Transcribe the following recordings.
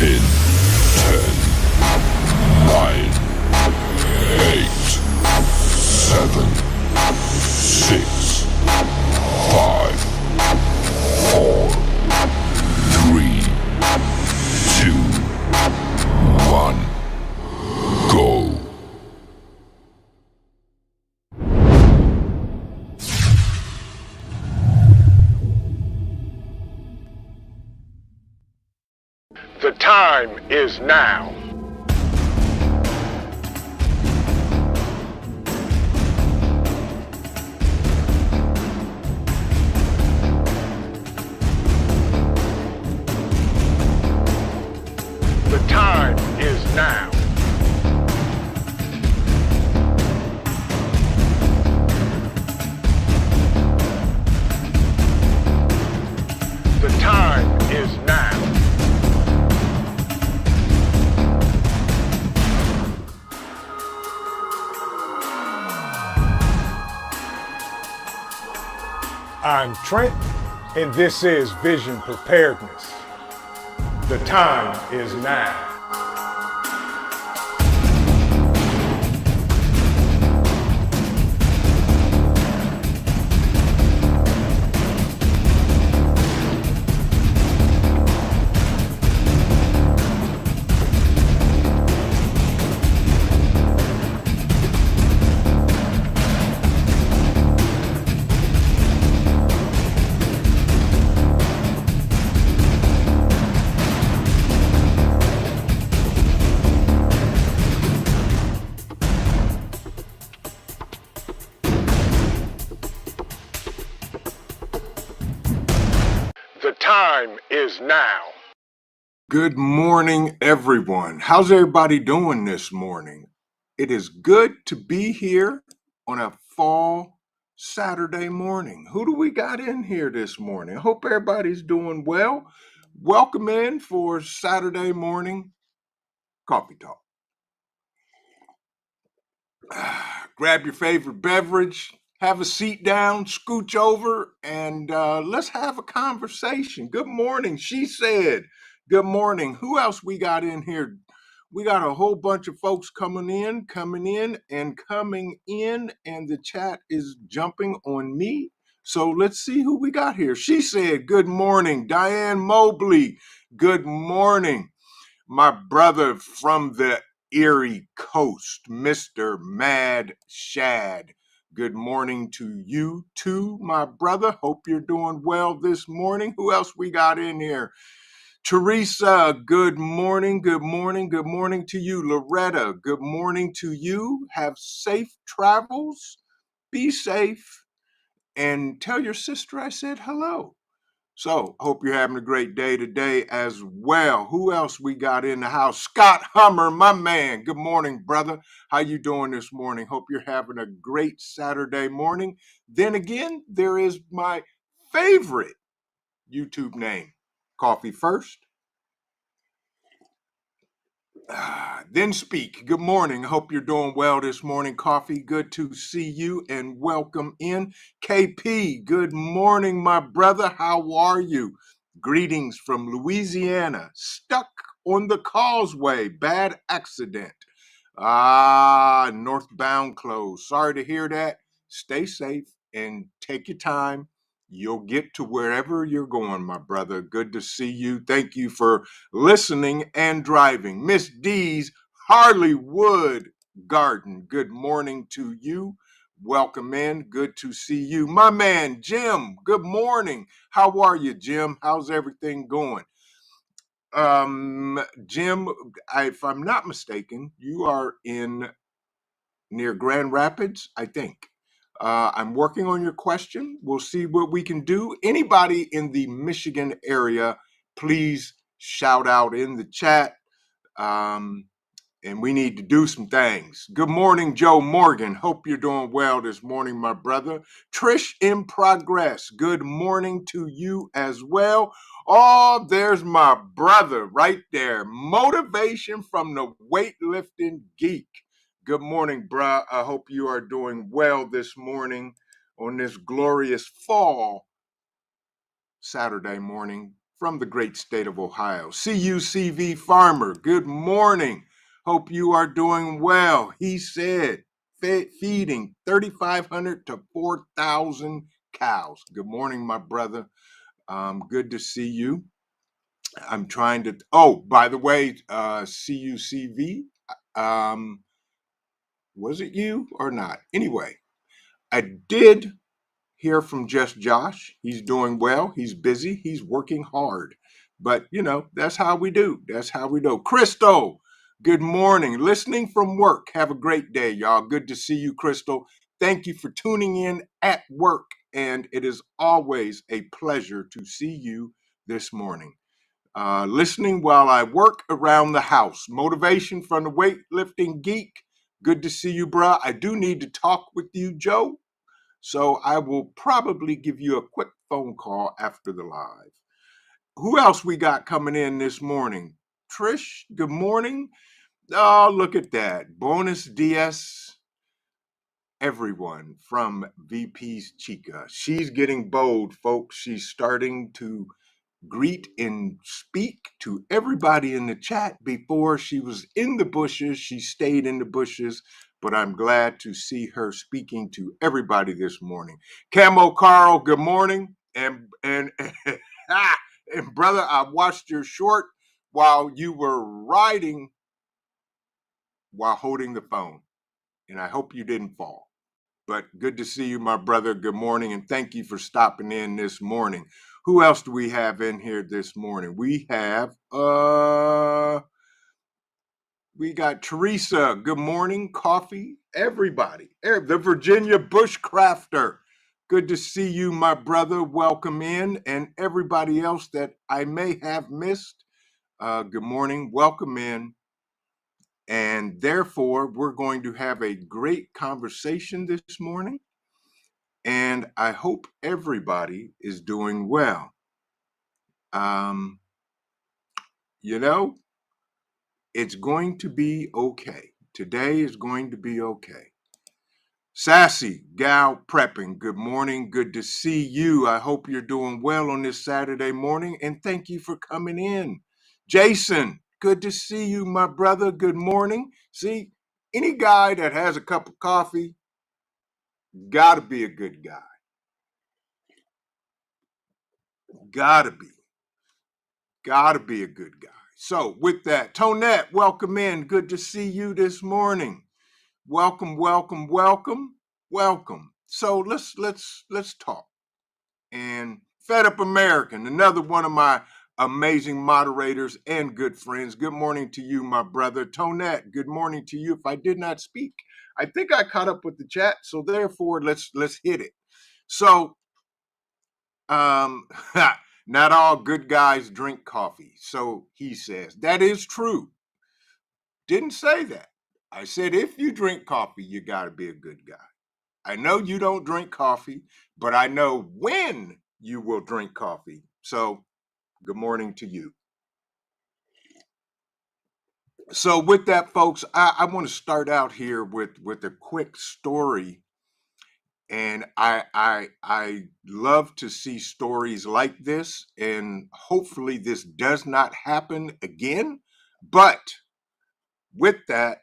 In 10, 9, 8, 7, 6, 5, 4, 3, 2, 1, go. The time is now. The time is now. The time is now. I'm Trent, and this is Vision Preparedness. The time is now. The time is now. Good morning, everyone. How's everybody doing this morning? It is good to be here on a fall Saturday morning. Who do we got in here this morning? I hope everybody's doing well. Welcome in for Saturday morning coffee talk. Grab your favorite beverage, have a seat down, scooch over, and let's have a conversation. Good morning, she said. Good morning. Who else we got in here? We got a whole bunch of folks coming in, and the chat is jumping on me. So let's see who we got here. She said, good morning, Diane Mobley. Good morning. My brother from the Erie Coast, Mr. Mad Shad. Good morning to you too, my brother. Hope you're doing well this morning. Who else we got in here? Teresa, good morning, good morning, good morning to you. Loretta, good morning to you. Have safe travels, be safe, and tell your sister I said hello. So, hope you're having a great day today as well. Who else we got in the house? Scott Hummer, my man. Good morning, brother. How you doing this morning? Hope you're having a great Saturday morning. Then again, there is my favorite YouTube name, Coffee First. Then speak. Good morning. Hope you're doing well this morning. Coffee, good to see you and welcome in. KP, good morning, my brother. How are you? Greetings from Louisiana. Stuck on the causeway. Bad accident. Northbound closed. Sorry to hear that. Stay safe and take your time. You'll get to wherever you're going, my brother. Good to see you. Thank you for listening and driving. Miss D's Harleywood Garden. Good morning to you. Welcome in. Good to see you. My man, Jim. Good morning. How are you, Jim? How's everything going? Jim, if I'm not mistaken, you are in near Grand Rapids, I think. I'm working on your question. We'll see what we can do. Anybody in the Michigan area, please shout out in the chat. And we need to do some things. Good morning, Joe Morgan. Hope you're doing well this morning, my brother. Trish in progress. Good morning to you as well. Oh, there's my brother right there. Motivation from the weightlifting geek. Good morning, bruh. I hope you are doing well this morning on this glorious fall Saturday morning, from the great state of Ohio. CUCV Farmer, good morning. Hope you are doing well. He said, feeding 3,500 to 4,000 cows. Good morning, my brother. Good to see you. I'm trying to, by the way, CUCV, was it you or not? Anyway, I did hear from Just Josh. He's doing well. He's busy. He's working hard. But, that's how we do. That's how we do. Crystal, good morning. Listening from work. Have a great day, y'all. Good to see you, Crystal. Thank you for tuning in at work. And it is always a pleasure to see you this morning. Listening while I work around the house. Motivation from the weightlifting geek. Good to see you, bruh. I do need to talk with you, Joe. So I will probably give you a quick phone call after the live. Who else we got coming in this morning? Trish, good morning. Oh, look at that. Bonus DS, everyone from VP's Chica. She's getting bold, folks. She's starting to greet and speak to everybody in the chat. Before she was in the bushes, she stayed in the bushes, but I'm glad to see her speaking to everybody this morning. Camo Carl, good morning. And and brother, I watched your short while you were riding while holding the phone, and I hope you didn't fall. But good to see you, my brother. Good morning, and thank you for stopping in this morning. Who else do we have in here this morning? We have we got Teresa. Good morning, Coffee, everybody. The Virginia Bushcrafter. Good to see you, my brother. Welcome in, and everybody else that I may have missed. Good morning. Welcome in. And therefore, we're going to have a great conversation this morning. And I hope everybody is doing well. It's going to be okay. Today is going to be okay. Sassy Gal Prepping, good morning. Good to see you. I hope you're doing well on this Saturday morning, and thank you for coming in. Jason, good to see you, my brother. Good morning. See, any guy that has a cup of coffee, gotta be a good guy. Gotta be a good guy. So with that, Tonette, welcome in. Good to see you this morning. Welcome. So let's talk. And Fed Up American, another one of my amazing moderators and good friends. Good morning to you, my brother. Tonette, good morning to you. If I did not speak, I think I caught up with the chat. So therefore, let's hit it. So not all good guys drink coffee. So he says, that is true. Didn't say that. I said, if you drink coffee, you got to be a good guy. I know you don't drink coffee, but I know when you will drink coffee. So good morning to you. So with that, folks, I want to start out here with a quick story. And I love to see stories like this, and hopefully this does not happen again. But with that,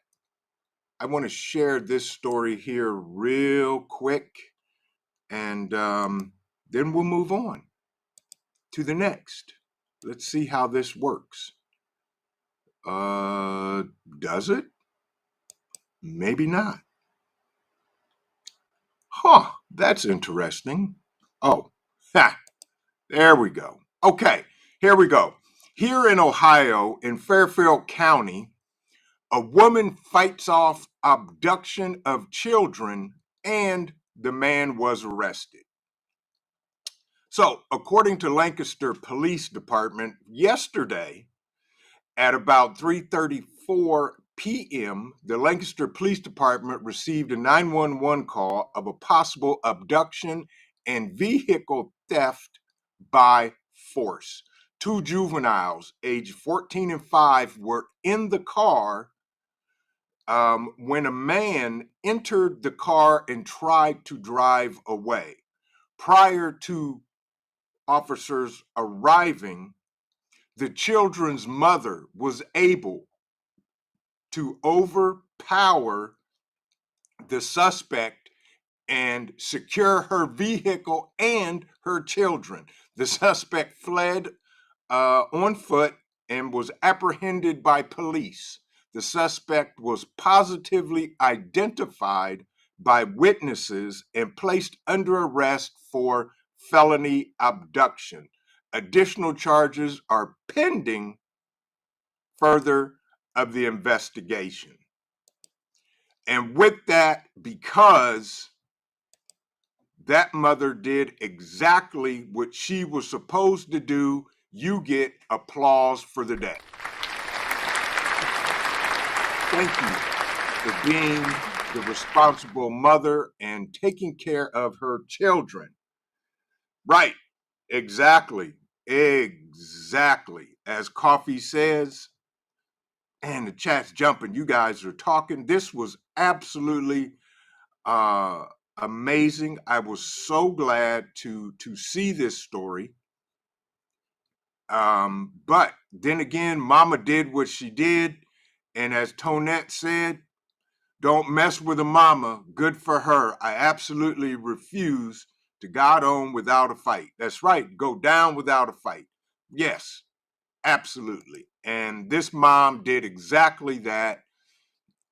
I want to share this story here real quick, and then we'll move on to the next. Let's see how this works. Does it? Maybe not. Huh, that's interesting. Oh, there we go. Okay, here we go. Here in Ohio, in Fairfield County, a woman fights off abduction of children and the man was arrested. So, according to Lancaster Police Department, yesterday at about 3:34 p.m., the Lancaster Police Department received a 911 call of a possible abduction and vehicle theft by force. Two juveniles, aged 14 and 5, were in the car when a man entered the car and tried to drive away. Prior to officers arriving, the children's mother was able to overpower the suspect and secure her vehicle and her children. The suspect fled on foot and was apprehended by police. The suspect was positively identified by witnesses and placed under arrest for felony abduction. Additional charges are pending further of the investigation. And with that, because that mother did exactly what she was supposed to do, you get applause for the day. Thank you for being the responsible mother and taking care of her children. Right, exactly. As Coffee says, and the chat's jumping, you guys are talking. This was absolutely amazing. I was so glad to see this story. But then again, Mama did what she did, and as Tonette said, don't mess with a mama. Good for her. I absolutely refuse to God on without a fight. That's right. Go down without a fight. Yes, absolutely. And this mom did exactly that.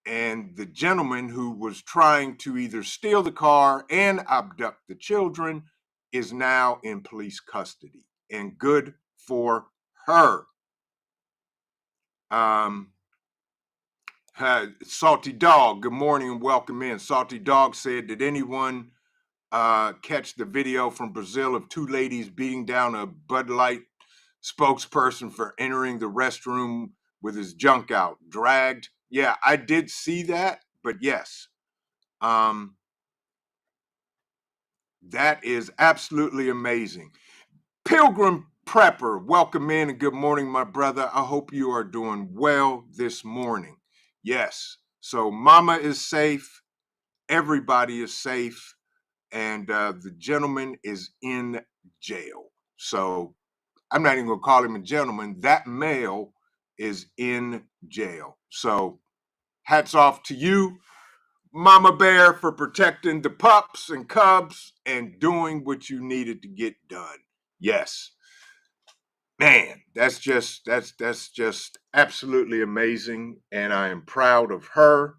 And the gentleman who was trying to either steal the car and abduct the children is now in police custody. And good for her. Salty Dog, good morning and welcome in. Salty Dog said, did anyone catch the video from Brazil of two ladies beating down a Bud Light spokesperson for entering the restroom with his junk out, dragged? Yeah, I did see that, but yes, that is absolutely amazing. Pilgrim Prepper, welcome in and good morning, my brother. I hope you are doing well this morning. Yes, so mama is safe, everybody is safe, and the gentleman is in jail. So I'm not even gonna call him a gentleman. That male is in jail. So hats off to you, Mama Bear, for protecting the pups and cubs and doing what you needed to get done. Yes. Man, that's just absolutely amazing. And I am proud of her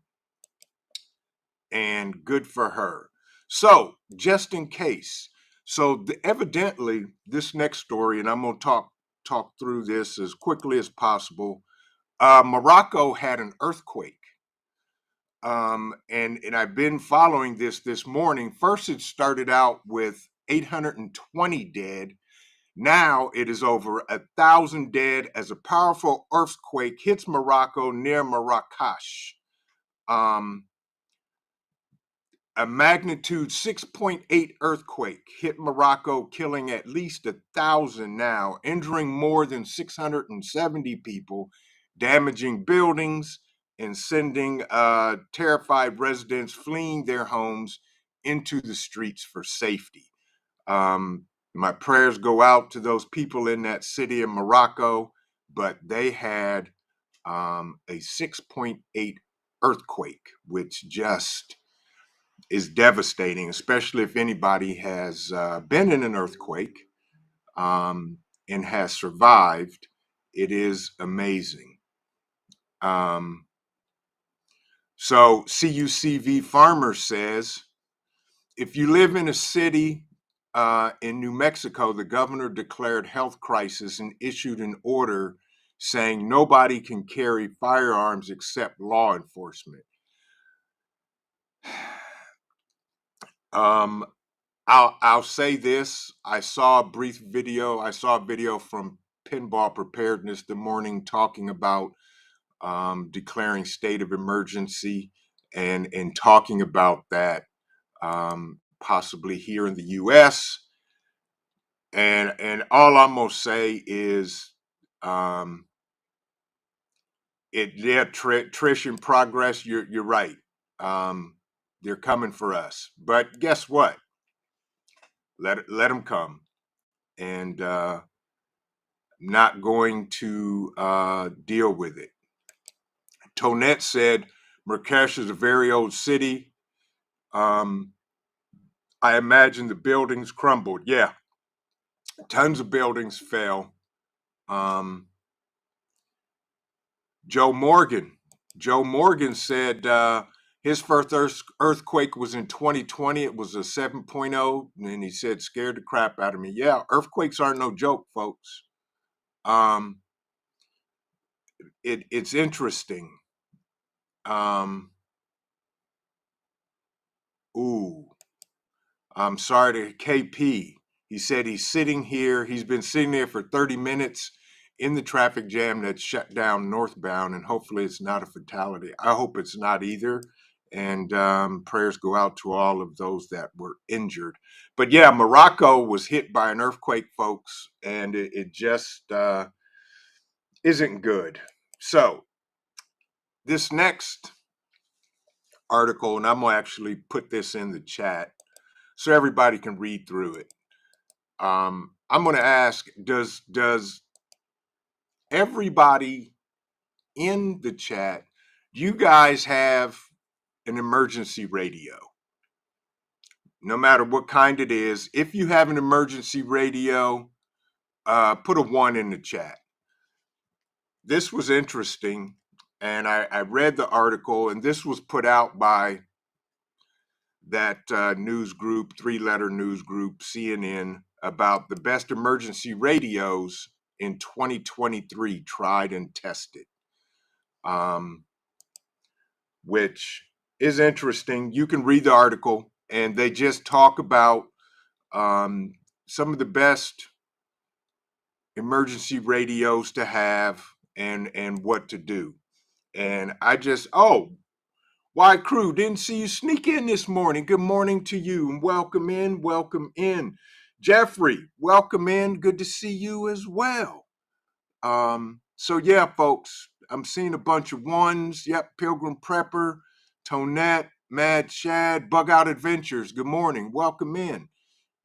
and good for her. So just in case, evidently this next story, and I'm going to talk through this as quickly as possible. Morocco had an earthquake. And I've been following this morning. First, it started out with 820 dead. Now it is over 1,000 dead as a powerful earthquake hits Morocco near Marrakesh. A magnitude 6.8 earthquake hit Morocco, killing at least 1,000 now, injuring more than 670 people, damaging buildings, and sending terrified residents fleeing their homes into the streets for safety. My prayers go out to those people in that city of Morocco, but they had a 6.8 earthquake, which just is devastating, especially if anybody has been in an earthquake and has survived. It is amazing. So CUCV Farmer says, if you live in a city in New Mexico, the governor declared health crisis and issued an order saying nobody can carry firearms except law enforcement. I'll say this. I saw a video from Pinball Preparedness the morning talking about declaring state of emergency and talking about that possibly here in the U.S. And all I'm gonna say is Trish in progress. You're right. They're coming for us. But guess what? Let them come. And not going to deal with it. Tonette said, Marrakesh is a very old city. I imagine the buildings crumbled. Yeah, tons of buildings fell. Joe Morgan said his first earthquake was in 2020. It was a 7.0, and he said scared the crap out of me. Yeah, earthquakes aren't no joke, folks. It's interesting. Ooh, I'm sorry to KP. He said he's sitting here. He's been sitting there for 30 minutes in the traffic jam that shut down northbound, and hopefully it's not a fatality. I hope it's not either. And prayers go out to all of those that were injured. But yeah, Morocco was hit by an earthquake, folks, and it just isn't good. So this next article, and I'm gonna actually put this in the chat so everybody can read through it. I'm gonna ask, does everybody in the chat, you guys have an emergency radio? No matter what kind it is, if you have an emergency radio, put a 1 in the chat. This was interesting, and I read the article, and this was put out by that news group, 3-letter news group, CNN, about the best emergency radios in 2023 tried and tested, which is interesting. You can read the article, and they just talk about some of the best emergency radios to have and what to do. And I just, why crew, didn't see you sneak in this morning. Good morning to you, and welcome in, welcome in. Jeffrey, welcome in. Good to see you as well. So yeah, folks, I'm seeing a bunch of 1s. Yep, Pilgrim Prepper, Tonette, Mad Shad, Bug Out Adventures. Good morning. Welcome in.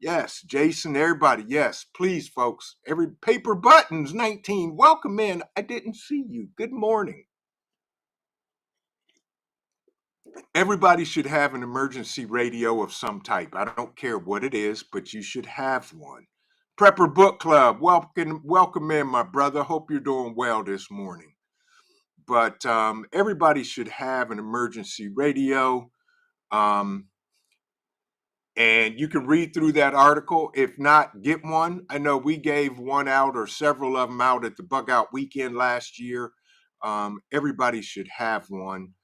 Yes, Jason, everybody. Yes, please, folks. Every Paper Buttons 19. Welcome in. I didn't see you. Good morning. Everybody should have an emergency radio of some type. I don't care what it is, but you should have one. Prepper Book Club, welcome in, my brother. Hope you're doing well this morning. But everybody should have an emergency radio. And you can read through that article. If not, get one. I know we gave one out or several of them out at the Bug Out Weekend last year. Everybody should have one.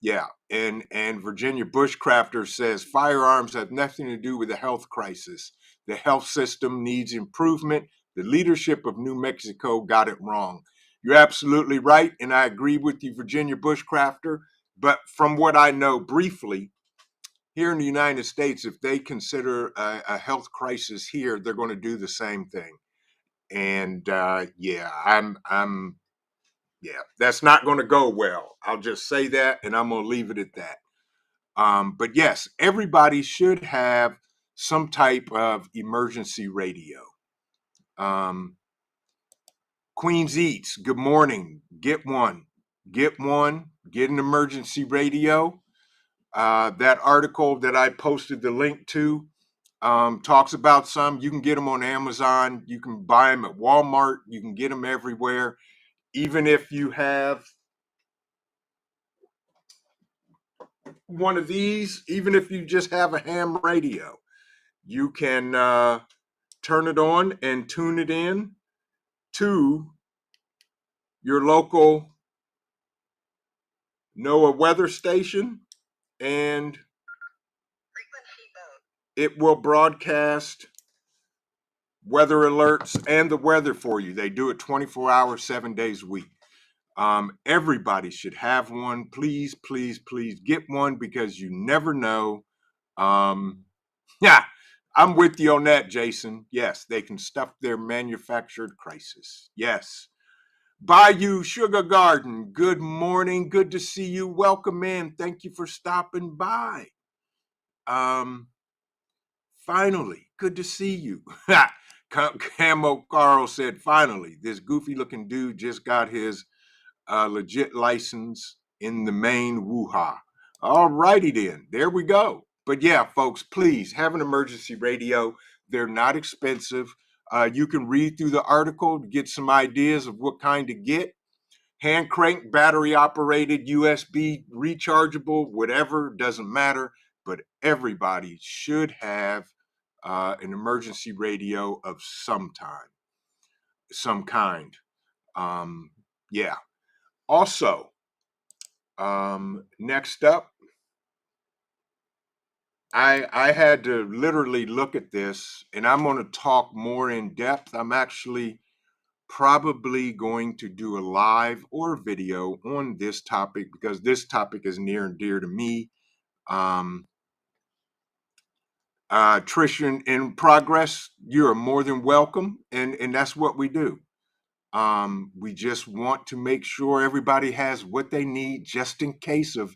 Yeah, and Virginia Bushcrafter says firearms have nothing to do with the health crisis. The health system needs improvement. The leadership of New Mexico got it wrong. You're absolutely right, and I agree with you, Virginia Bushcrafter. But from what I know briefly, here in the United States, if they consider a health crisis here, they're going to do the same thing. And that's not going to go well. I'll just say that, and I'm going to leave it at that. But yes, everybody should have some type of emergency radio. Queens Eats, good morning. Get one. Get an emergency radio. That article that I posted the link to talks about some. You can get them on Amazon. You can buy them at Walmart. You can get them everywhere. Even if you have one of these, even if you just have a ham radio, you can turn it on and tune it in to your local NOAA weather station, and it will broadcast weather alerts and the weather for you. They do it 24 hours, 7 days a week. Everybody should have one. Please, please, please get one, because you never know. Yeah, I'm with you on that, Jason. Yes, they can stuff their manufactured crisis. Yes. Bayou Sugar Garden, good morning. Good to see you. Welcome in. Thank you for stopping by. Finally, good to see you. Camo Carl said, finally, this goofy looking dude just got his legit license in the main woo-ha. All righty then, there we go. But yeah, folks, please have an emergency radio. They're not expensive. You can read through the article to get some ideas of what kind to get. Hand crank, battery operated, USB, rechargeable, whatever, doesn't matter. But everybody should have an emergency radio of some kind. Yeah. Also, next up, I had to literally look at this, and I'm going to talk more in depth. I'm actually probably going to do a live or video on this topic because this topic is near and dear to me. Trish in progress, you're more than welcome, and that's what we do. We just want to make sure everybody has what they need just in case of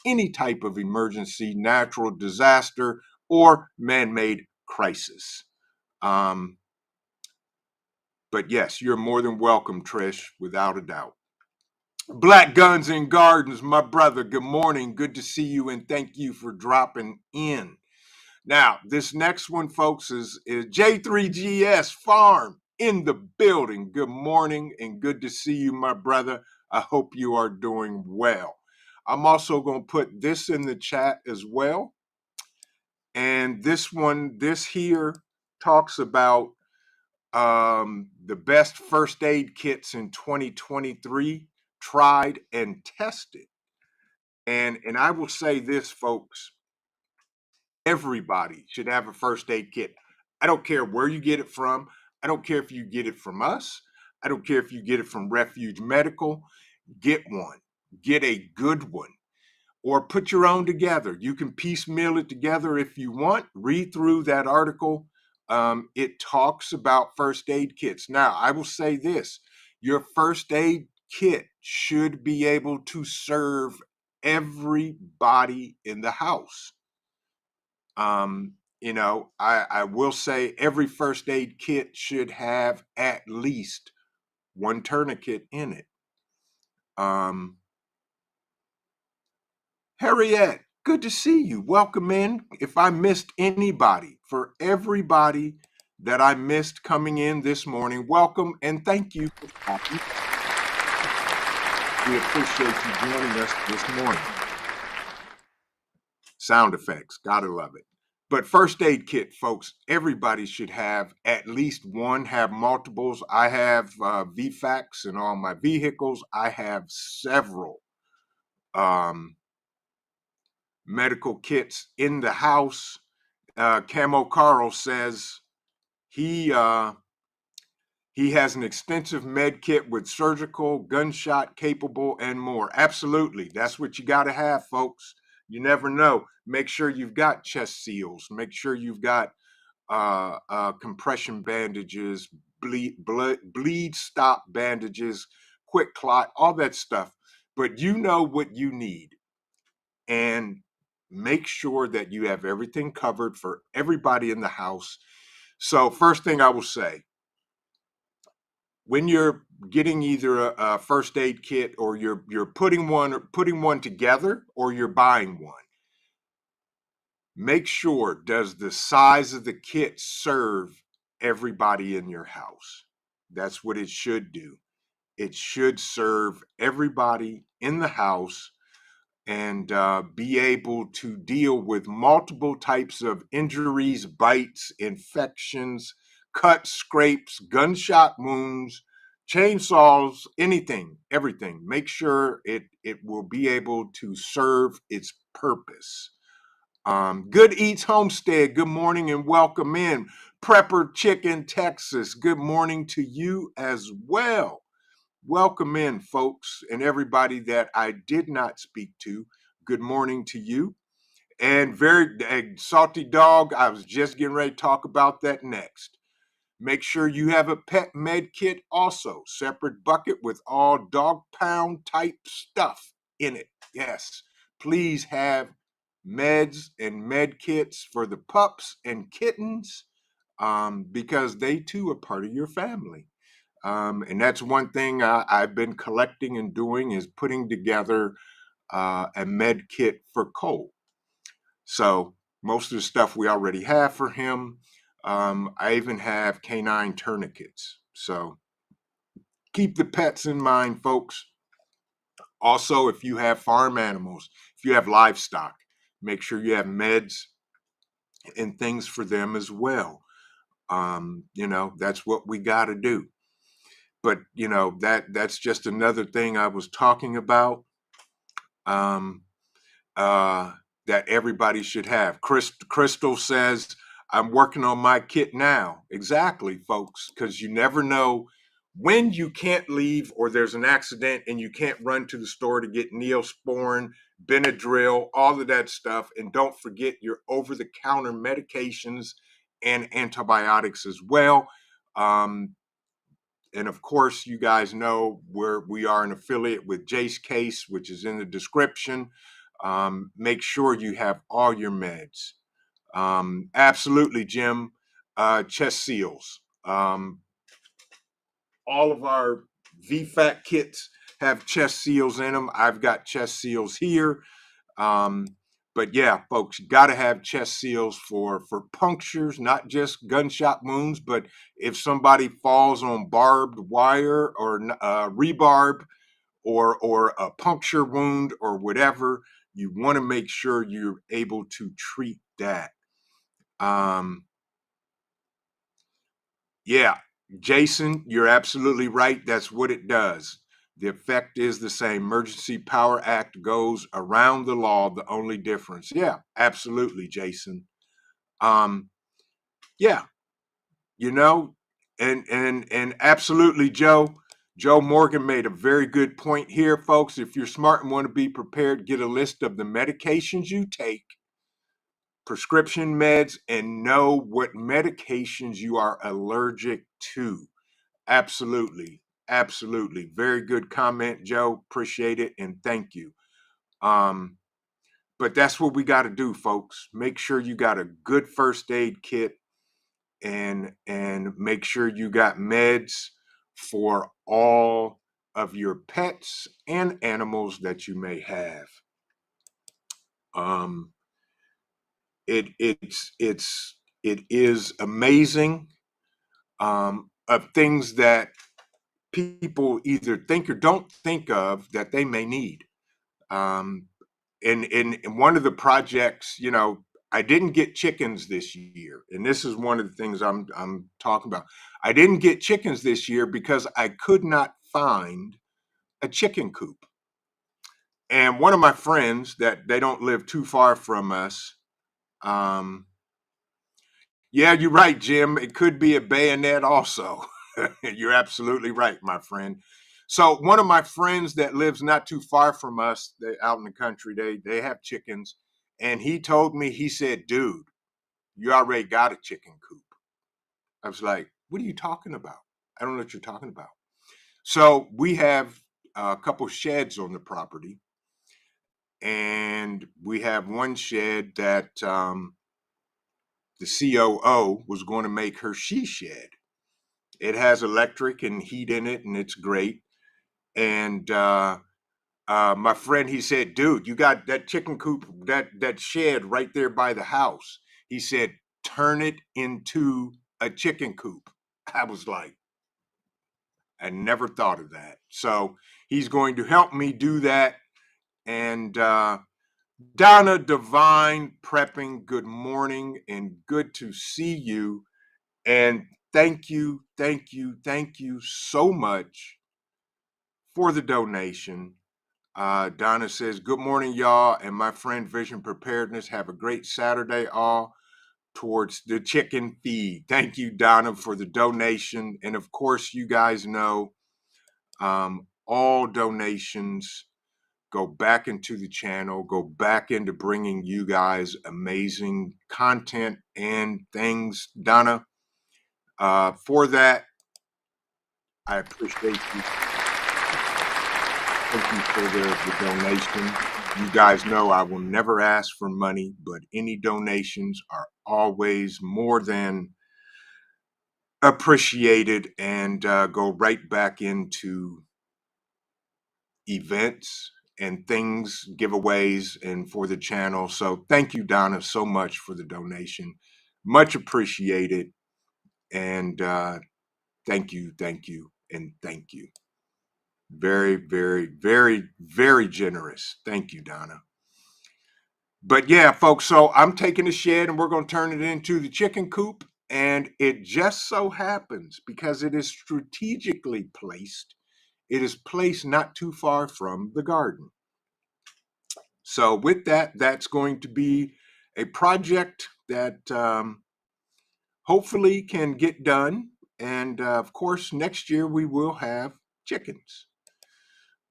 any type of emergency, natural disaster, or man-made crisis. But yes, you're more than welcome, Trish, without a doubt. Black Guns and Gardens, my brother, good morning. Good to see you, and thank you for dropping in. Now, this next one, folks, is J3GS Farm in the building. Good morning and good to see you, my brother. I hope you are doing well. I'm also going to put this in the chat as well. And this here talks about the best first aid kits in 2023, tried and tested. And I will say this, folks. Everybody should have a first aid kit. I don't care where you get it from. I don't care if you get it from us. I don't care if you get it from Refuge Medical. Get one. Get a good one. Or put your own together. You can piecemeal it together if you want. Read through that article. It talks about first aid kits. Now, I will say this. Your first aid kit should be able to serve everybody in the house. I will say every first aid kit should have at least one tourniquet in it. Harriet, good to see you. Welcome in. If I missed anybody, for everybody that I missed coming in this morning, welcome and thank you for stopping. We appreciate you joining us this morning. Sound effects, gotta love it. But first aid kit, folks, everybody should have at least one, have multiples. I have VFACs in all my vehicles. I have several medical kits in the house. Camo Carl says he has an extensive med kit with surgical, gunshot capable, and more. Absolutely. That's what you got to have, folks. You never know. Make sure you've got chest seals. Make sure you've got compression bandages, bleed stop bandages, quick clot, all that stuff. But you know what you need. And make sure that you have everything covered for everybody in the house. So first thing I will say, when you're getting either a first aid kit or you're putting one together or you're buying one, make sure, does the size of the kit serve everybody in your house? That's what it should do. It should serve everybody in the house and be able to deal with multiple types of injuries, bites, infections, cuts, scrapes, gunshot wounds, chainsaws, anything, everything. Make sure it will be able to serve its purpose. Good Eats Homestead, good morning and welcome in. Prepper Chicken, Texas, good morning to you as well. Welcome in, folks, and everybody that I did not speak to. Good morning to you. And Salty Dog, I was just getting ready to talk about that next. Make sure you have a pet med kit also, separate bucket with all dog pound type stuff in it. Yes, please have meds and med kits for the pups and kittens. because they too are part of your family. And that's one thing I've been collecting and doing is putting together a med kit for Cole. So most of the stuff we already have for him. I even have canine tourniquets. So keep the pets in mind, folks. Also, if you have farm animals, if you have livestock, make sure you have meds and things for them as well. That's what we got to do. But that's just another thing I was talking about. Um, uh, that everybody should have. Crystal says, I'm working on my kit now. Exactly, folks, because you never know when you can't leave or there's an accident and you can't run to the store to get Neosporin, Benadryl, all of that stuff. And don't forget your over-the-counter medications and antibiotics as well. And of course, you guys know we are an affiliate with Jace Case, which is in the description. Make sure you have all your meds. Absolutely, Jim. Chest seals. All of our VFAC kits have chest seals in them. I've got chest seals here. But yeah, folks, you got to have chest seals for punctures, not just gunshot wounds, but if somebody falls on barbed wire or rebarb or a puncture wound or whatever, you want to make sure you're able to treat that. Yeah, Jason, you're absolutely right. That's what it does. The effect is the same. Emergency Power Act goes around the law. The only difference. Yeah, absolutely, Jason. Um, yeah, you know, and absolutely, Joe. Joe Morgan made a very good point here, folks. If you're smart and want to be prepared, get a list of the medications you take, prescription meds, and know what medications you are allergic to. Absolutely. Absolutely. Very good comment, Joe. Appreciate it and thank you. Um, but that's what we got to do, folks. Make sure you got a good first aid kit and make sure you got meds for all of your pets and animals that you may have. Um, it is amazing of things that people either think or don't think of that they may need. Um, in one of the projects, I didn't get chickens this year, and this is one of the things I'm talking about. I didn't get chickens this year because I could not find a chicken coop. And one of my friends that they don't live too far from us. Yeah, you're right, Jim. It could be a bayonet also. You're absolutely right, my friend. So one of my friends that lives not too far from us, out in the country, they have chickens, and he told me, he said, "Dude, you already got a chicken coop." I was like, "What are you talking about? I don't know what you're talking about." So we have a couple sheds on the property, and we have one shed that the COO was going to make her she shed. It has electric and heat in it, and it's great. And my friend, he said, "Dude, you got that chicken coop, that shed right there by the house." He said, "Turn it into a chicken coop." I was like, I never thought of that. So he's going to help me do that. And Donna Divine Prepping, good morning and good to see you. And thank you, thank you, thank you so much for the donation. Donna says, "Good morning, y'all, and my friend Vision Preparedness. Have a great Saturday, all, towards the chicken feed." Thank you, Donna, for the donation. And of course, you guys know all donations go back into the channel, go back into bringing you guys amazing content and things. Donna, for that, I appreciate you. Thank you for the donation. You guys know I will never ask for money, but any donations are always more than appreciated and go right back into events and things, giveaways, and for the channel. So thank you, Donna, so much for the donation. Much appreciated. And thank you, and thank you. Very, very, very, very generous. Thank you, Donna. But yeah, folks, so I'm taking the shed and we're going to turn it into the chicken coop. And it just so happens, because it is strategically placed, it is placed not too far from the garden. So with that, that's going to be a project that hopefully can get done. And of course, next year we will have chickens.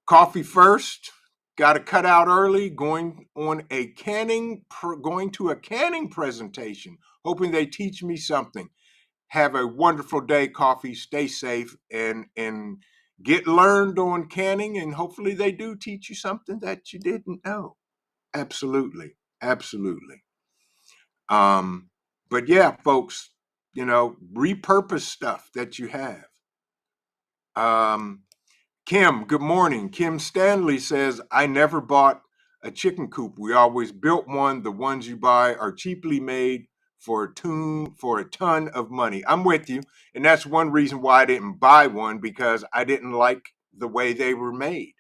Coffee first. Got to cut out early. Going to a canning presentation. Hoping they teach me something. Have a wonderful day, Coffee. Stay safe and get learned on canning. And hopefully they do teach you something that you didn't know. Absolutely, absolutely. But yeah, folks, repurpose stuff that you have. Kim, good morning. Kim Stanley says, I never bought a chicken coop. We always built one. The ones you buy are cheaply made for a ton of money. I'm with you. And that's one reason why I didn't buy one, because I didn't like the way they were made.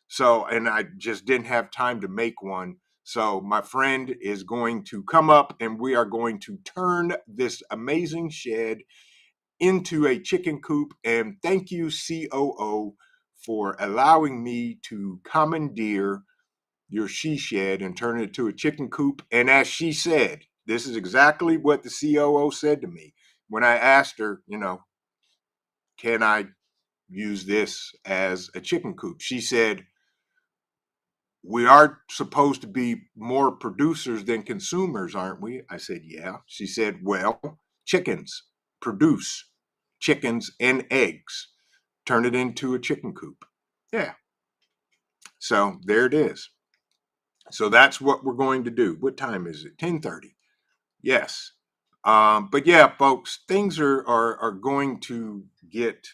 So, and I just didn't have time to make one. So my friend is going to come up and we are going to turn this amazing shed into a chicken coop. And thank you, COO, for allowing me to commandeer your she shed and turn it to a chicken coop. And as she said, this is exactly what the COO said to me when I asked her, can I use this as a chicken coop? She said, we are supposed to be more producers than consumers, aren't we? I said, yeah. She said, well, chickens produce chickens and eggs. Turn it into a chicken coop. Yeah. So there it is. So that's what we're going to do. What time is it? 10:30. Yes. But yeah, folks, things are going to get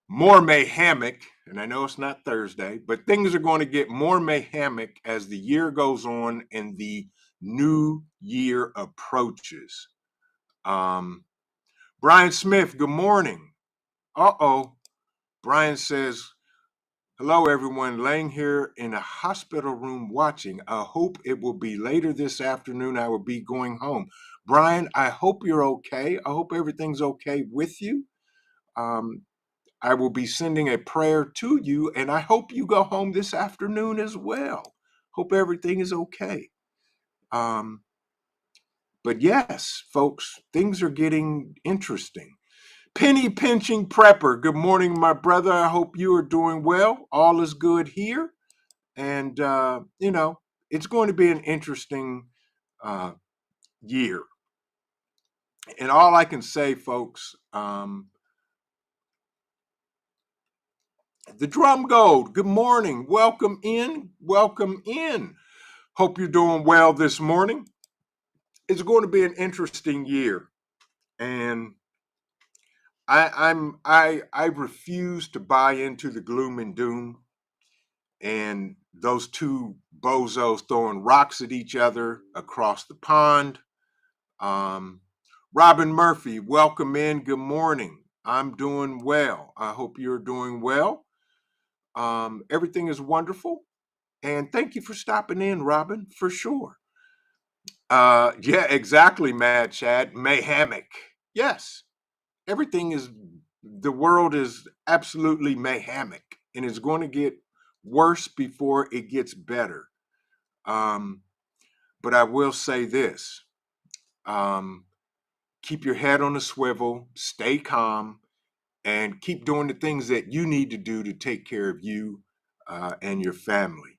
more mayhemic, and I know it's not Thursday, but things are going to get more mayhemic as the year goes on and the new year approaches. Brian Smith, good morning. Brian says, hello, everyone. Laying here in a hospital room watching. I hope it will be later this afternoon. I will be going home. Brian, I hope you're okay. I hope everything's okay with you. I will be sending a prayer to you, and I hope you go home this afternoon as well. Hope everything is okay. But yes, folks, things are getting interesting. Penny Pinching Prepper, good morning, my brother. I hope you are doing well. All is good here. And, it's going to be an interesting year. And all I can say, folks, the Drum Gold, good morning. Welcome in. Welcome in. Hope you're doing well this morning. It's going to be an interesting year. And I refuse to buy into the gloom and doom and those two bozos throwing rocks at each other across the pond. Robin Murphy, welcome in. Good morning. I'm doing well. I hope you're doing well. Everything is wonderful. And thank you for stopping in, Robin, for sure. Yeah, exactly, Mad Chad. Mayhemic. Yes. The world is absolutely mayhemic, and it's going to get worse before it gets better. But I will say this. Keep your head on a swivel, stay calm, and keep doing the things that you need to do to take care of you and your family.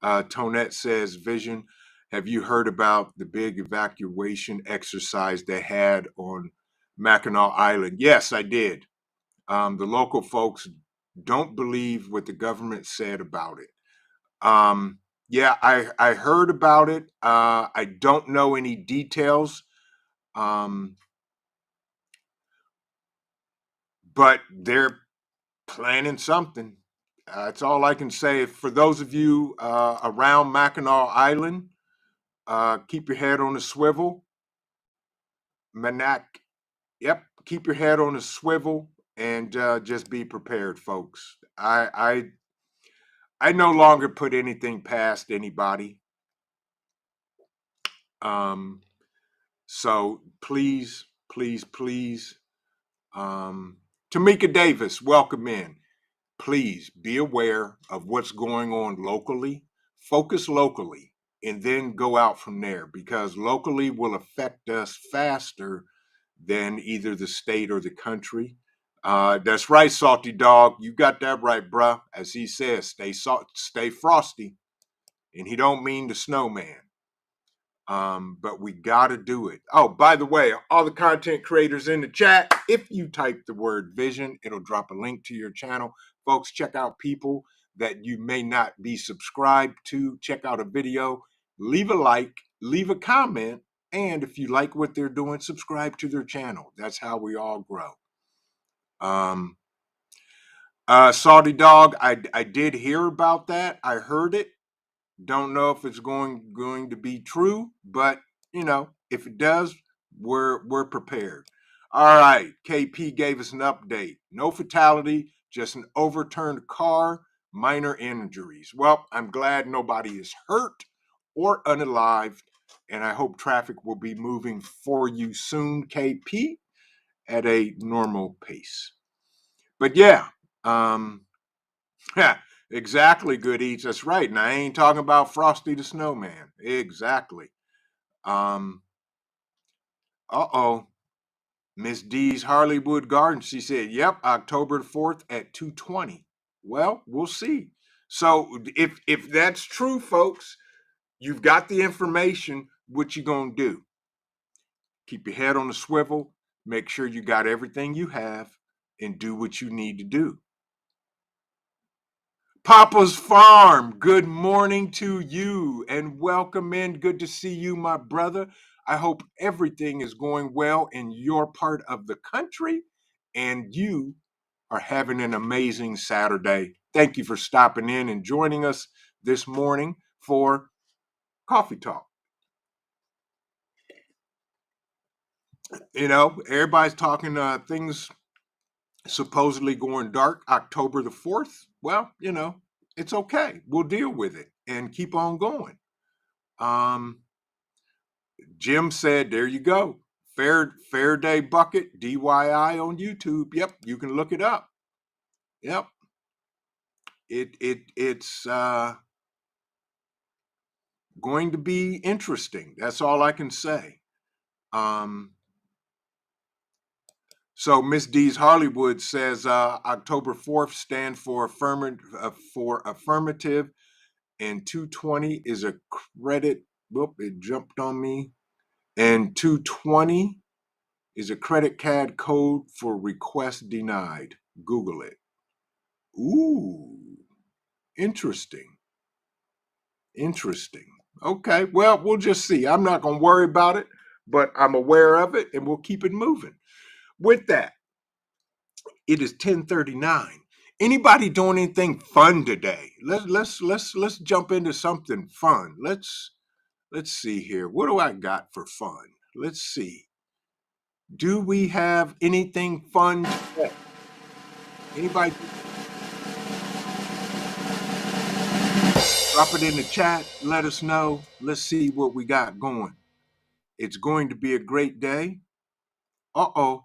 Tonette says, Vision, have you heard about the big evacuation exercise they had on Mackinac Island? Yes, I did. The local folks don't believe what the government said about it. Yeah, I heard about it. I don't know any details. but they're planning something. That's all I can say. For those of you around Mackinac Island, keep your head on a swivel. Manac, yep, keep your head on a swivel and just be prepared, folks. I no longer put anything past anybody. Um, so please, please, please, Tamika Davis, welcome in. Please be aware of what's going on locally, focus locally, and then go out from there because locally will affect us faster than either the state or the country. That's right, Salty Dog. You got that right, bruh. As he says, stay frosty, and he don't mean the snowman. But we gotta do it. Oh, by the way, all the content creators in the chat, if you type the word vision, it'll drop a link to your channel. Folks, check out people that you may not be subscribed to. Check out a video, leave a like, leave a comment, and if you like what they're doing, subscribe to their channel. That's how we all grow. Salty Dog, I did hear about that. I heard it. Don't know if it's going to be true, but if it does, we're prepared. All right, KP gave us an update. No fatality, just an overturned car, minor injuries. Well, I'm glad nobody is hurt or unalived, and I hope traffic will be moving for you soon, KP, at a normal pace. But yeah, yeah, exactly, Good Eats. That's right. And I ain't talking about Frosty the Snowman. Exactly. Um, uh-oh. Miss D's Harleywood Garden. She said, yep, October 4th at 2:20. Well, we'll see. So if that's true, folks, you've got the information. What you gonna do? Keep your head on the swivel, make sure you got everything you have, and do what you need to do. Papa's Farm, good morning to you and welcome in. Good to see you, my brother. I hope everything is going well in your part of the country and you are having an amazing Saturday. Thank you for stopping in and joining us this morning for Coffee Talk. Everybody's talking things supposedly going dark October the 4th. Well, it's okay. We'll deal with it and keep on going. Jim said, there you go. Fair Day Bucket, DYI on YouTube. Yep, you can look it up. Yep. It's going to be interesting. That's all I can say. So Miss D's Hollywood says October 4th stand for affirmative, and 220 is a credit. Whoop, it jumped on me. And 220 is a credit card code for request denied. Google it. Ooh, interesting. Interesting. Okay, well, we'll just see. I'm not going to worry about it, but I'm aware of it and we'll keep it moving. With that, it is 10:39. Anybody doing anything fun today? Let's jump into something fun. Let's see here. What do I got for fun? Let's see. Do we have anything fun today? Anybody? Drop it in the chat. Let us know. Let's see what we got going. It's going to be a great day. Uh-oh.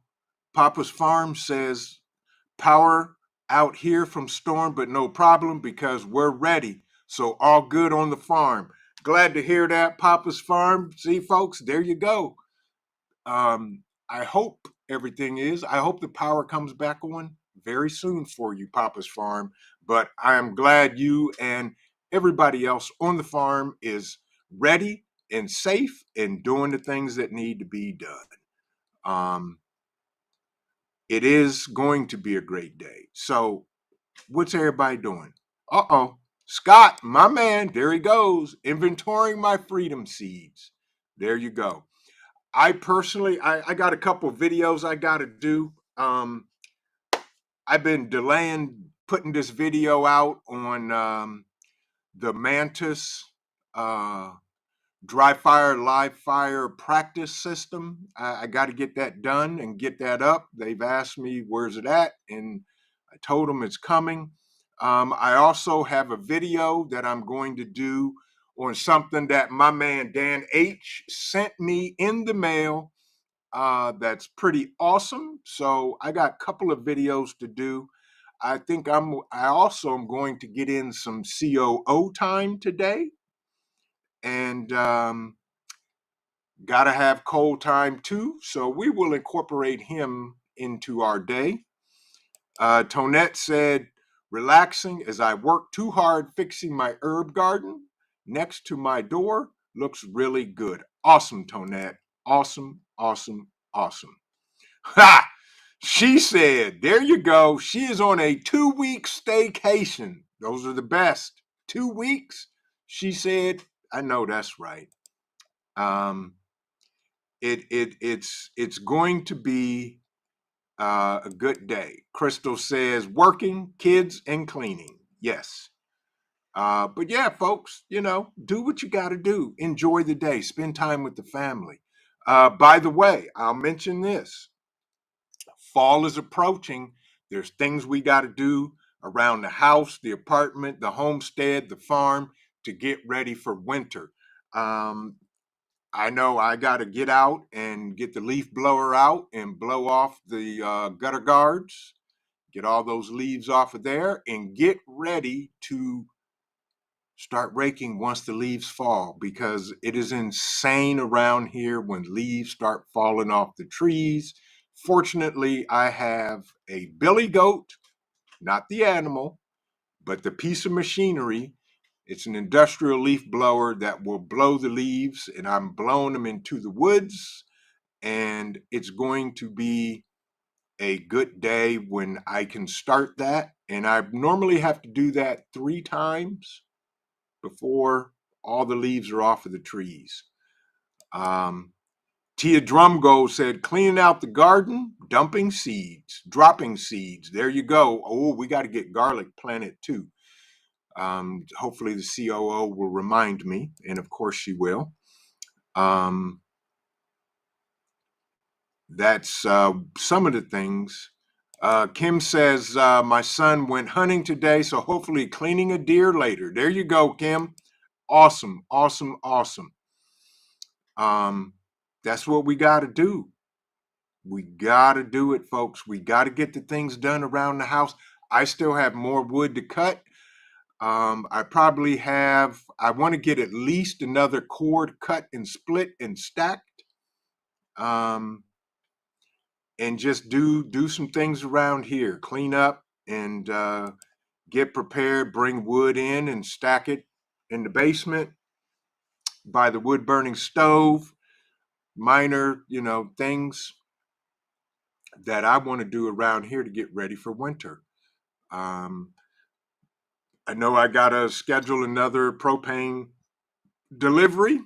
Papa's Farm says power out here from storm, but no problem because we're ready. So all good on the farm. Glad to hear that, Papa's Farm. See, folks, there you go. I hope everything is. I hope the power comes back on very soon for you, Papa's Farm. But I am glad you and everybody else on the farm is ready and safe and doing the things that need to be done. It is going to be a great day. So what's everybody doing? Uh-oh. Scott, my man, there he goes, inventorying my freedom seeds. There you go. I personally, I got a couple of videos I got to do. I've been delaying putting this video out on the Mantis uh, dry fire, live fire practice system. I got to get that done and get that up. They've asked me, where's it at? And I told them it's coming. I also have a video that I'm going to do on something that my man Dan H sent me in the mail. That's pretty awesome. So I got a couple of videos to do. I also am going to get in some COO time today, and got to have cold time too. So we will incorporate him into our day. Tonette said, relaxing as I work too hard fixing my herb garden next to my door. Looks really good. Awesome, Tonette. Awesome, awesome, awesome. Ha! She said, there you go. She is on a 2-week staycation. Those are the best. 2 weeks? She said, I know that's right. It's going to be a good day. Crystal says, working, kids, and cleaning. Yes. But yeah, folks, do what you got to do. Enjoy the day. Spend time with the family. By the way, I'll mention this. Fall is approaching. There's things we got to do around the house, the apartment, the homestead, the farm to get ready for winter. I know I got to get out and get the leaf blower out and blow off the gutter guards, get all those leaves off of there, and get ready to start raking once the leaves fall, because it is insane around here when leaves start falling off the trees. Fortunately, I have a billy goat, not the animal, but the piece of machinery. It's an industrial leaf blower that will blow the leaves, and I'm blowing them into the woods. And it's going to be a good day when I can start that. And I normally have to do that 3 times before all the leaves are off of the trees. Tia Drumgo said, cleaning out the garden, dumping seeds, dropping seeds. There you go. Oh, we got to get garlic planted too. Hopefully the COO will remind me, and of course she will. That's some of the things. Kim says, my son went hunting today, so hopefully cleaning a deer later. There you go, Kim. Awesome, awesome, awesome. That's what we got to do. We got to do it, folks. We got to get the things done around the house. I still have more wood to cut. I want to get at least another cord cut and split and stacked. And just do some things around here, clean up and get prepared, bring wood in and stack it in the basement by the wood burning stove. Minor, things that I want to do around here to get ready for winter. I know I got to schedule another propane delivery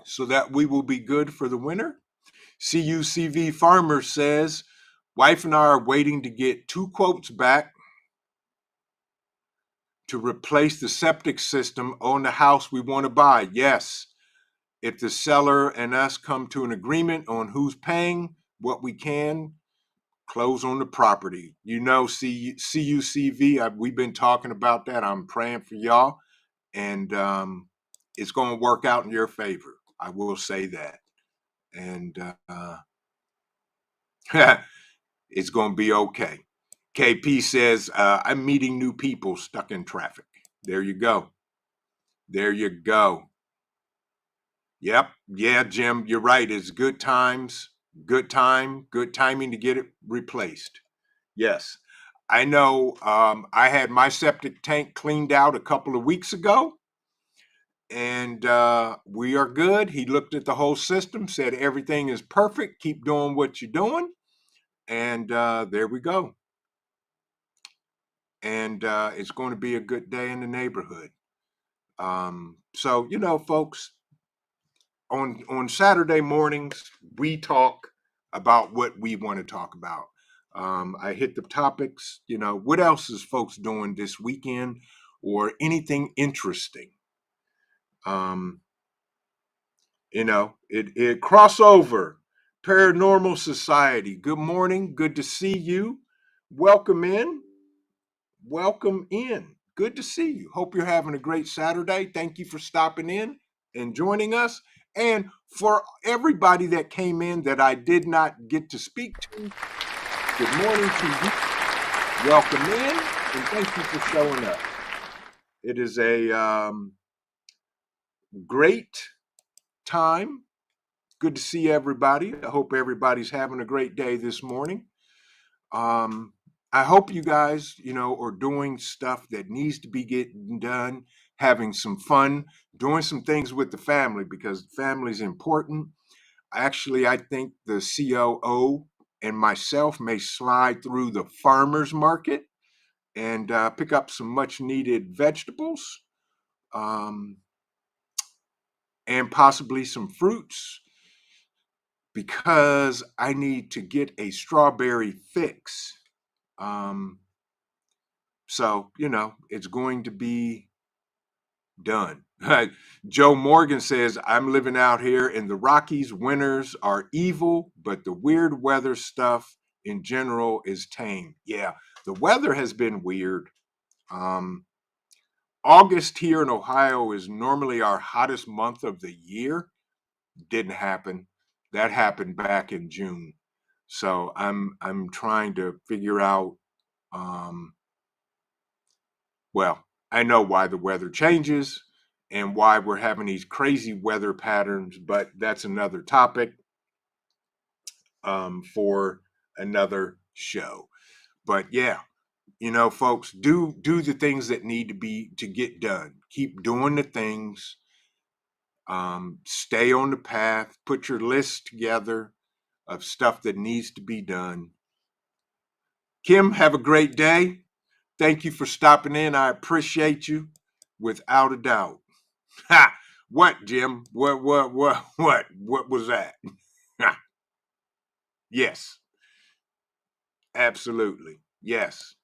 so that we will be good for the winter. CUCV Farmer says, wife and I are waiting to get 2 quotes back to replace the septic system on the house we want to buy. Yes, if the seller and us come to an agreement on who's paying what we can, close on the property. CUCV, we've been talking about that. I'm praying for y'all, and it's going to work out in your favor. I will say that. And it's going to be okay. KP says, I'm meeting new people stuck in traffic. There you go. There you go. Yep. Yeah, Jim, you're right. It's good times, good timing to get it replaced. Yes. I know I had my septic tank cleaned out a couple of weeks ago, and we are good. He looked at the whole system, said everything is perfect. Keep doing what you're doing. And there we go. And it's going to be a good day in the neighborhood. So, folks, on Saturday mornings, we talk about what we want to talk about. I hit the topics. What else is folks doing this weekend or anything interesting? Um, it crossover paranormal society. Good morning. Good to see you. Welcome in. Welcome in. Good to see you. Hope you're having a great Saturday. Thank you for stopping in and joining us. And for everybody that came in that I did not get to speak to, good morning to you. Welcome in and thank you for showing up. It is a great time. Good to see everybody. I hope everybody's having a great day this morning. Um, I hope you guys, are doing stuff that needs to be getting done, having some fun, doing some things with the family because family is important. Actually, I think the COO and myself may slide through the farmers market and pick up some much needed vegetables um, and possibly some fruits because I need to get a strawberry fix. Um, So, it's going to be done. Joe Morgan says, I'm living out here in the Rockies. Winters are evil, but the weird weather stuff in general is tame. Yeah, the weather has been weird. Um, August here in Ohio is normally our hottest month of the year. Didn't happen. That happened back in June. So I'm trying to figure out um, well, I know why the weather changes and why we're having these crazy weather patterns, but that's another topic for another show. But yeah, folks, do the things that need to get done. Keep doing the things. Stay on the path. Put your list together of stuff that needs to be done. Kim, have a great day. Thank you for stopping in. I appreciate you without a doubt. Ha! What, Jim? What was that? Yes, absolutely. Yes.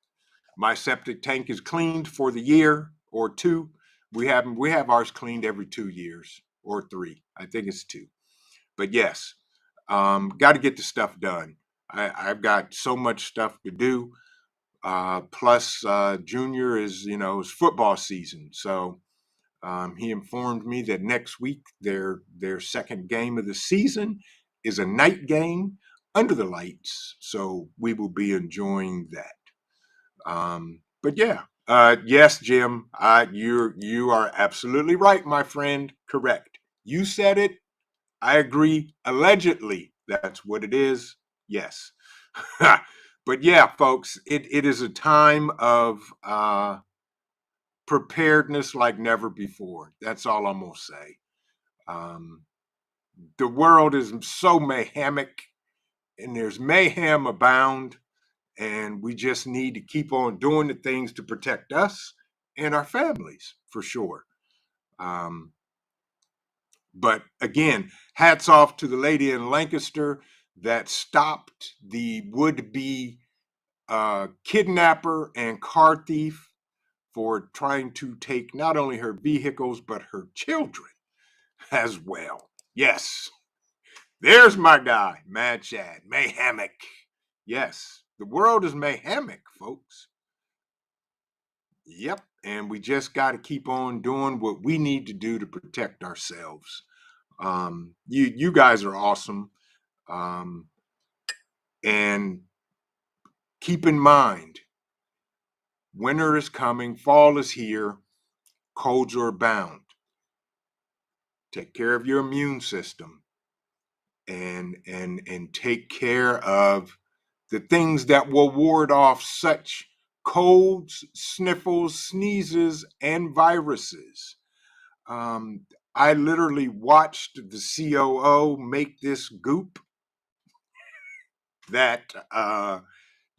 My septic tank is cleaned for the year or two. We have ours cleaned every 2 years or three. I think it's two. But yes, got to get the stuff done. I've got so much stuff to do. Plus, Junior is football season, so he informed me that next week their second game of the season is a night game under the lights, so we will be enjoying that. But yeah, yes, Jim, you are absolutely right, my friend. Correct. You said it. I agree. Allegedly, that's what it is. Yes. But yeah, folks, it is a time of preparedness like never before. That's all I'm gonna say. Um, the world is so mayhemic, and there's mayhem abound, and we just need to keep on doing the things to protect us and our families for sure. Um, but again, hats off to the lady in Lancaster that stopped the would-be kidnapper and car thief for trying to take not only her vehicles but her children as well. Yes, there's my guy, Mad Chad, mayhemic. Yes, the world is mayhemic, folks. Yep, and we just got to keep on doing what we need to do to protect ourselves. You guys are awesome, um, and keep in mind, winter is coming, fall is here, colds are abound. Take care of your immune system, and take care of the things that will ward off such colds, sniffles, sneezes, and viruses. Um, I literally watched the COO make this goop that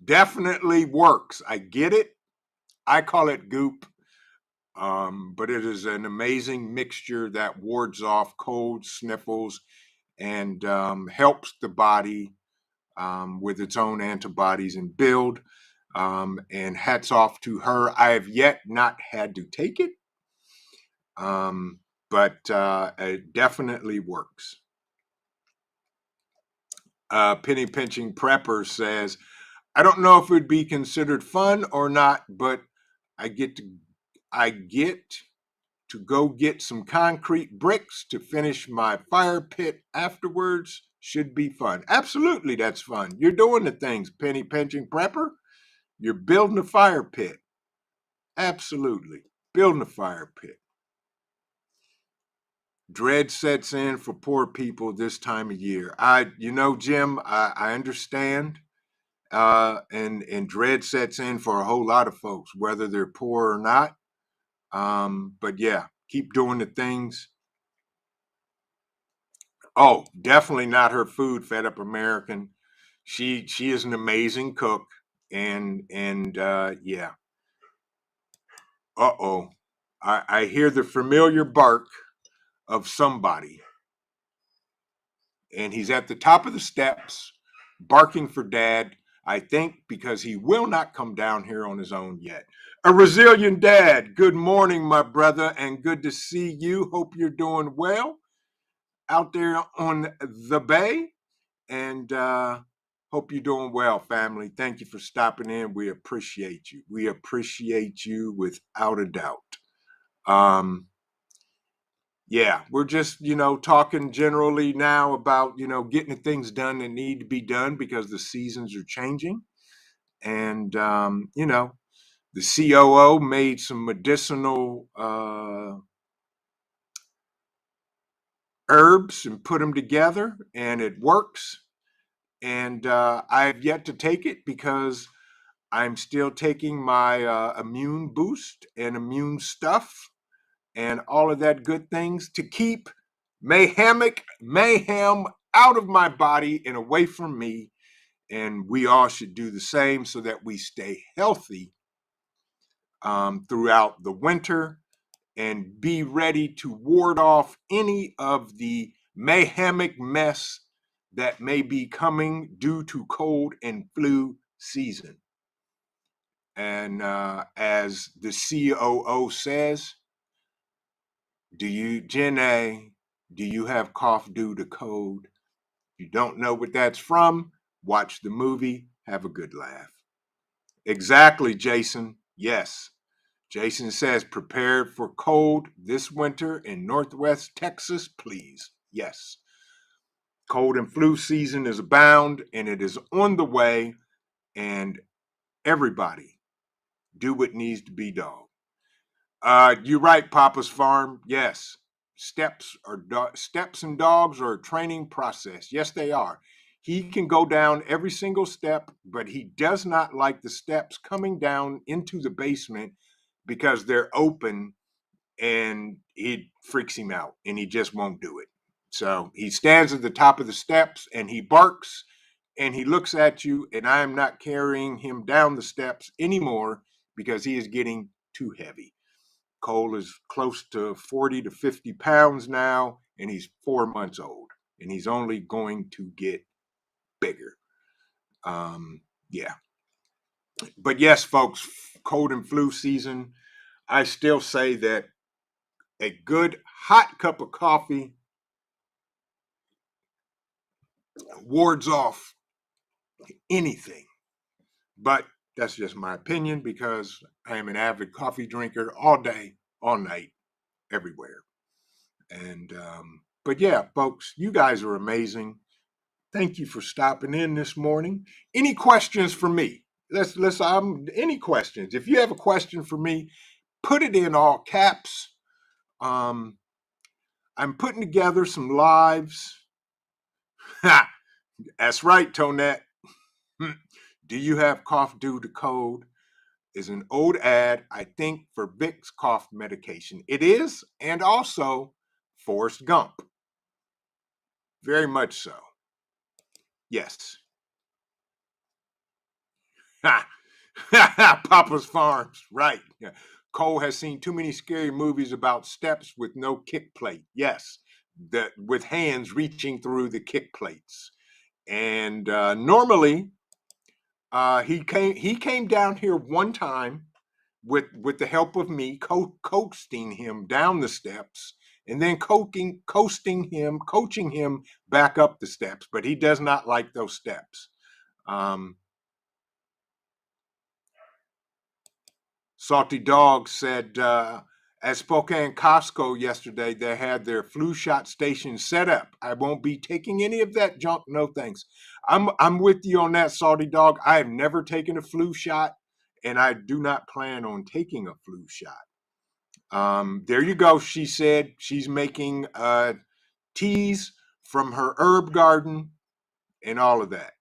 definitely works. I get it. I call it goop, but it is an amazing mixture that wards off colds, sniffles, and helps the body with its own antibodies and build. And hats off to her. I have yet not had to take it, but it definitely works. Penny Pinching Prepper says, I don't know if it would be considered fun or not, but I get to go get some concrete bricks to finish my fire pit afterwards. Should be fun. Absolutely, that's fun. You're doing the things, Penny Pinching Prepper. You're building a fire pit. Absolutely. Building a fire pit. Dread sets in for poor people this time of year. Jim, I understand. And dread sets in for a whole lot of folks, whether they're poor or not. But yeah, keep doing the things. Oh, definitely not her food, Fed Up American. She is an amazing cook, and yeah. Uh-oh. I hear the familiar bark of somebody, and he's at the top of the steps barking for dad, I think because he will not come down here on his own yet. A resilient dad, good morning, my brother, and good to see you. Hope you're doing well out there on the bay, and hope you're doing well, family. Thank you for stopping in. We appreciate you. We appreciate you without a doubt. Yeah, we're just, talking generally now about, getting the things done that need to be done because the seasons are changing. And, the COO made some medicinal herbs and put them together, and it works. And I've yet to take it because I'm still taking my immune boost and immune stuff and all of that good things to keep mayhem out of my body and away from me. And we all should do the same so that we stay healthy throughout the winter and be ready to ward off any of the mayhemic mess that may be coming due to cold and flu season. And as the COO says, Jen A, do you have cough due to cold? If you don't know what that's from, watch the movie, have a good laugh. Exactly, Jason. Yes. Jason says, prepared for cold this winter in Northwest Texas, please. Yes. Cold and flu season is abound, and it is on the way, and everybody do what needs to be done. You're right, Papa's Farm. Yes. Steps and dogs are a training process. Yes, they are. He can go down every single step, but he does not like the steps coming down into the basement because they're open, and it freaks him out and he just won't do it. So he stands at the top of the steps and he barks and he looks at you, and I am not carrying him down the steps anymore because he is getting too heavy. Cole is close to 40 to 50 pounds now, and he's 4 months old, and he's only going to get bigger. Yeah. But yes, folks, cold and flu season, I still say that a good hot cup of coffee wards off anything. But that's just my opinion because I am an avid coffee drinker all day, all night, everywhere. And but yeah, folks, you guys are amazing. Thank you for stopping in this morning. Any questions for me? Let's any questions. If you have a question for me, put it in all caps. I'm putting together some lives. That's right, Tonette. Do you have cough due to cold? Is an old ad, I think, for Vicks cough medication. It is, and also Forrest Gump. Very much so. Yes. Papa's Farms, right. Yeah. Cole has seen too many scary movies about steps with no kick plate. Yes, with hands reaching through the kick plates. And normally he came down here one time with the help of me, coasting him down the steps, and then coaching him back up the steps. But he does not like those steps. Salty Dog said at Spokane Costco yesterday, they had their flu shot station set up. I won't be taking any of that junk. No thanks. I'm with you on that, Salty Dog. I have never taken a flu shot, and I do not plan on taking a flu shot. There you go. She said she's making teas from her herb garden and all of that.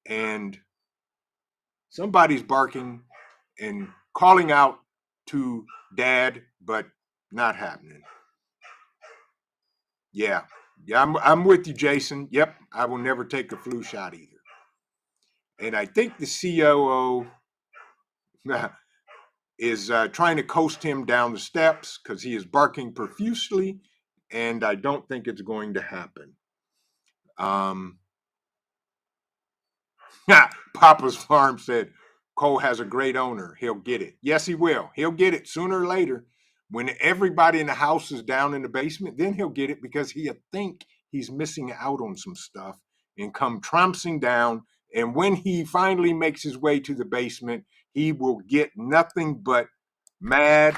And somebody's barking and calling out to Dad, but not happening. Yeah, I'm with you, Jason. Yep, I will never take a flu shot either. And I think the COO is trying to coast him down the steps because he is barking profusely, and I don't think it's going to happen. Papa's Farm said, Cole has a great owner. He'll get it. Yes, he will. He'll get it sooner or later. When everybody in the house is down in the basement, then he'll get it because he'll think he's missing out on some stuff and come trouncing down. And when he finally makes his way to the basement, he will get nothing but mad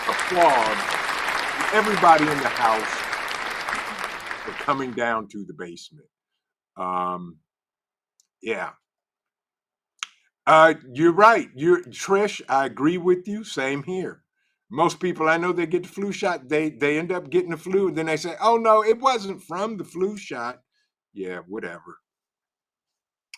applause from everybody in the house for coming down to the basement. Yeah. You're right. Trish, I agree with you. Same here. Most people I know that get the flu shot, they end up getting the flu, and then they say, "Oh no, it wasn't from the flu shot." Yeah, whatever.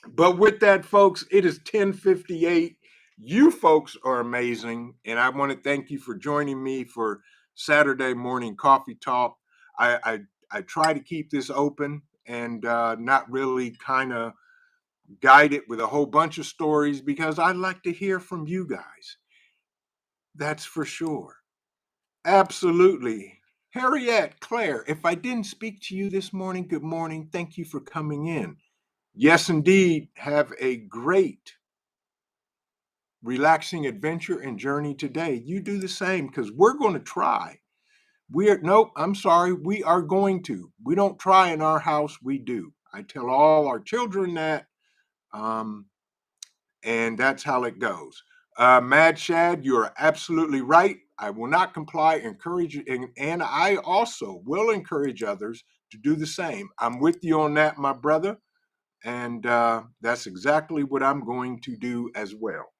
But with that, folks, it is 10:58. You folks are amazing, and I want to thank you for joining me for Saturday morning coffee talk. I try to keep this open and not really kind of guide it with a whole bunch of stories because I'd like to hear from you guys. That's for sure. Absolutely. Harriet, Claire, if I didn't speak to you this morning, good morning. Thank you for coming in. Yes, indeed. Have a great, relaxing adventure and journey today. You do the same because we're going to try. Nope, I'm sorry. We are going to. We don't try in our house, we do. I tell all our children that. And that's how it goes. Mad Shad, you are absolutely right. I will not comply, encourage, and I also will encourage others to do the same. I'm with you on that, my brother, and that's exactly what I'm going to do as well.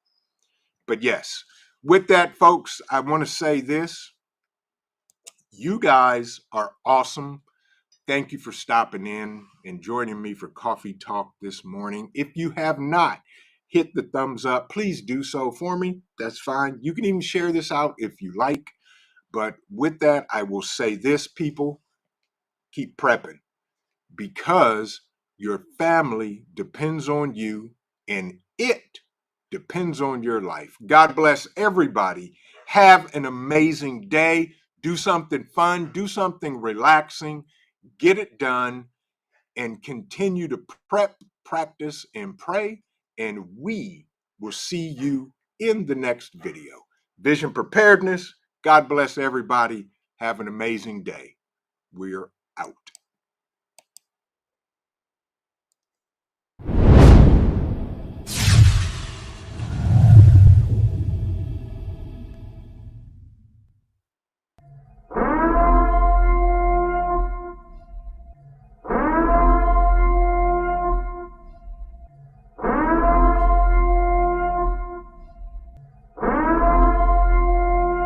But yes, with that, folks, I want to say this. You guys are awesome. Thank you for stopping in and joining me for Coffee Talk this morning. If you have not hit the thumbs up, please do so for me. That's fine. You can even share this out if you like. But with that, I will say this, people, keep prepping because your family depends on you and it depends on your life. God bless everybody. Have an amazing day. Do something fun, do something relaxing, get it done, and continue to prep, practice, and pray. And we will see you in the next video. Vision Preparedness. God bless everybody. Have an amazing day. We're out.